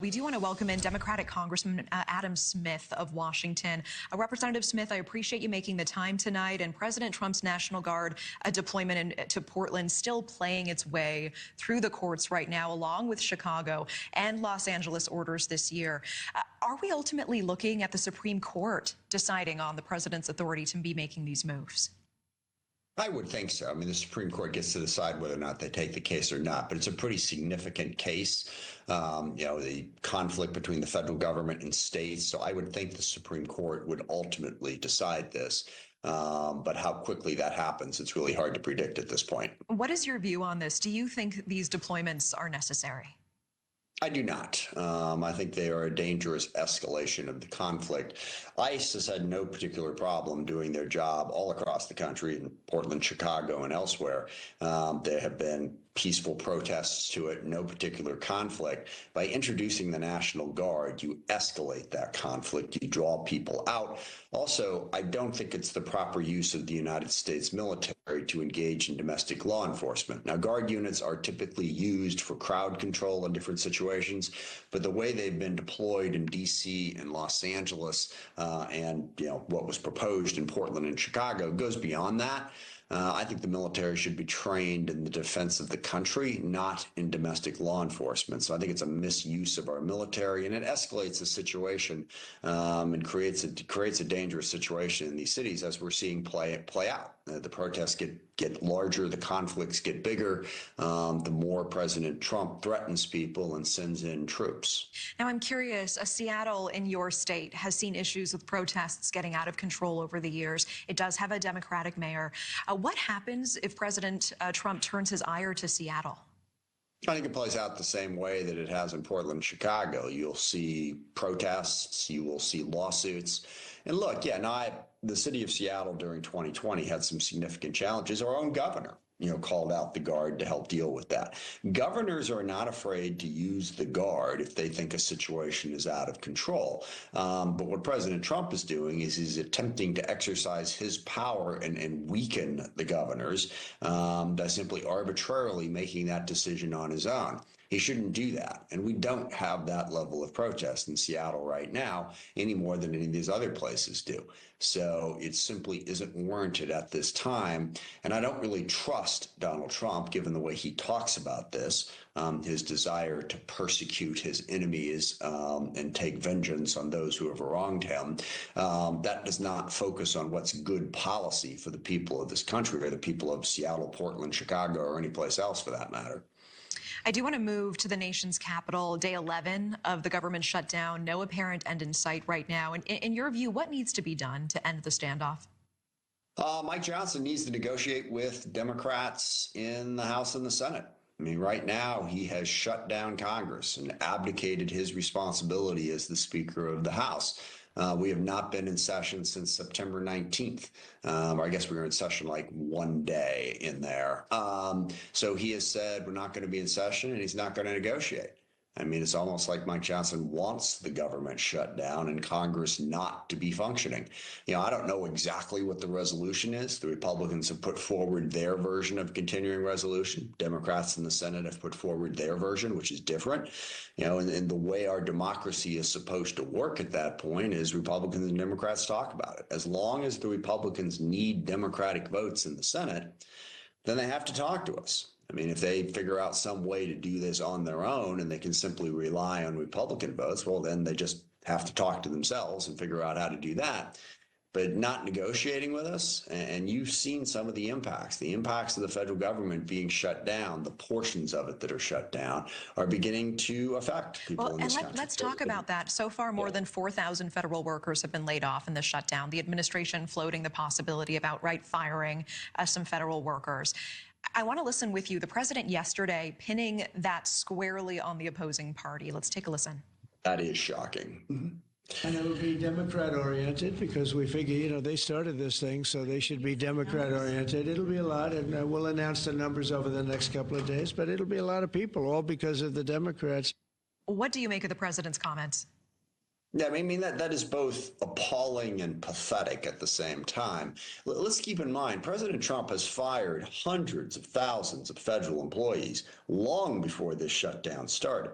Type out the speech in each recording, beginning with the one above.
We do want to welcome in Democratic Congressman Adam Smith of Washington. Representative Smith, I appreciate you making the time tonight. And President Trump's National Guard deployment to Portland still playing its way through the courts right now, along with Chicago and Los Angeles orders this year. Are we ultimately looking at the Supreme Court deciding on the president's authority to be making these moves? I would think so. I mean, the Supreme Court gets to decide whether or not they take the case or not, but it's a pretty significant case, the conflict between the federal government and states. So I would think the Supreme Court would ultimately decide this. But how quickly that happens, it's really hard to predict at this point. What is your view on this? Do you think these deployments are necessary? I do not. I think they are a dangerous escalation of the conflict. ICE has had no particular problem doing their job all across the country, in Portland, Chicago, and elsewhere. There have been peaceful protests to it, no particular conflict. By introducing the National Guard, you escalate that conflict, you draw people out. Also, I don't think it's the proper use of the United States military to engage in domestic law enforcement. Now, Guard units are typically used for crowd control in different situations, but the way they've been deployed in D.C. and Los Angeles and what was proposed in Portland and Chicago goes beyond that. I think the military should be trained in the defense of the country, not in domestic law enforcement. So I think it's a misuse of our military, and it escalates the situation and creates a dangerous situation in these cities, as we're seeing play out. The protests get larger, the conflicts get bigger, the more President Trump threatens people and sends in troops. Now, I'm curious, Seattle in your state has seen issues with protests getting out of control over the years. It does have a Democratic mayor. What happens if President Trump turns his ire to Seattle? I think it plays out the same way that it has in Portland and Chicago. You'll see protests, you will see lawsuits. And look, the city of Seattle during 2020 had some significant challenges. Our own governor, called out the Guard to help deal with that. Governors are not afraid to use the Guard if they think a situation is out of control. But what President Trump is doing is he's attempting to exercise his power and weaken the governors by simply arbitrarily making that decision on his own. He shouldn't do that. And we don't have that level of protest in Seattle right now any more than any of these other places do. So it simply isn't warranted at this time. And I don't really trust Donald Trump, given the way he talks about this, his desire to persecute his enemies and take vengeance on those who have wronged him. That does not focus on what's good policy for the people of this country or the people of Seattle, Portland, Chicago, or any place else for that matter. I do want to move to the nation's capital, day 11 of the government shutdown, no apparent end in sight right now. And in your view, what needs to be done to end the standoff? Mike Johnson needs to negotiate with Democrats in the House and the Senate. I mean, right now, he has shut down Congress and abdicated his responsibility as the Speaker of the House. We have not been in session since September 19th. Or I guess we were in session like one day in there. So he has said we're not going to be in session and he's not going to negotiate. I mean, it's almost like Mike Johnson wants the government shut down and Congress not to be functioning. I don't know exactly what the resolution is. The Republicans have put forward their version of continuing resolution. Democrats in the Senate have put forward their version, which is different. And the way our democracy is supposed to work at that point is Republicans and Democrats talk about it. As long as the Republicans need Democratic votes in the Senate, then they have to talk to us. I mean, if they figure out some way to do this on their own and they can simply rely on Republican votes, well, then they just have to talk to themselves and figure out how to do that. But not negotiating with us, and you've seen some of the impacts of the federal government being shut down, the portions of it that are shut down are beginning to affect people in this country. Let's talk about that. So far, more than 4,000 federal workers have been laid off in the shutdown. The administration floating the possibility of outright firing some federal workers. I want to listen with you. The president yesterday pinning that squarely on the opposing party. Let's take a listen. That is shocking. And it'll be Democrat-oriented because we figure, they started this thing, so they should be Democrat-oriented. It'll be a lot, and we'll announce the numbers over the next couple of days, but it'll be a lot of people, all because of the Democrats. What do you make of the president's comments? Yeah, I mean, that is both appalling and pathetic at the same time. Let's keep in mind, President Trump has fired hundreds of thousands of federal employees long before this shutdown started.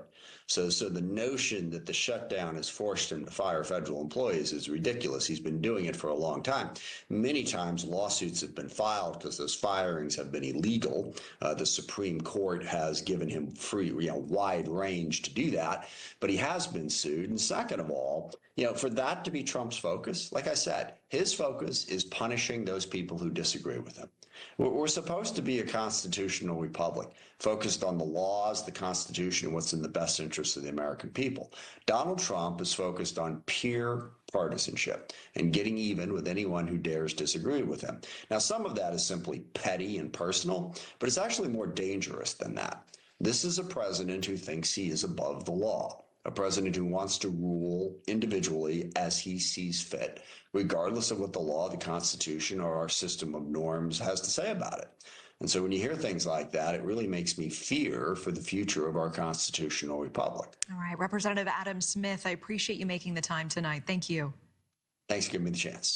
So the notion that the shutdown has forced him to fire federal employees is ridiculous. He's been doing it for a long time. Many times lawsuits have been filed because those firings have been illegal. The Supreme Court has given him free, wide range to do that, but he has been sued. And second of all, for that to be Trump's focus, like I said, his focus is punishing those people who disagree with him. We're supposed to be a constitutional republic focused on the laws, the Constitution, and what's in the best interest of the American people. Donald Trump is focused on pure partisanship and getting even with anyone who dares disagree with him. Now, some of that is simply petty and personal, but it's actually more dangerous than that. This is a president who thinks he is above the law, a president who wants to rule individually as he sees fit, regardless of what the law, the Constitution, or our system of norms has to say about it. And so when you hear things like that, it really makes me fear for the future of our constitutional republic. All right, Representative Adam Smith, I appreciate you making the time tonight. Thank you. Thanks for giving me the chance.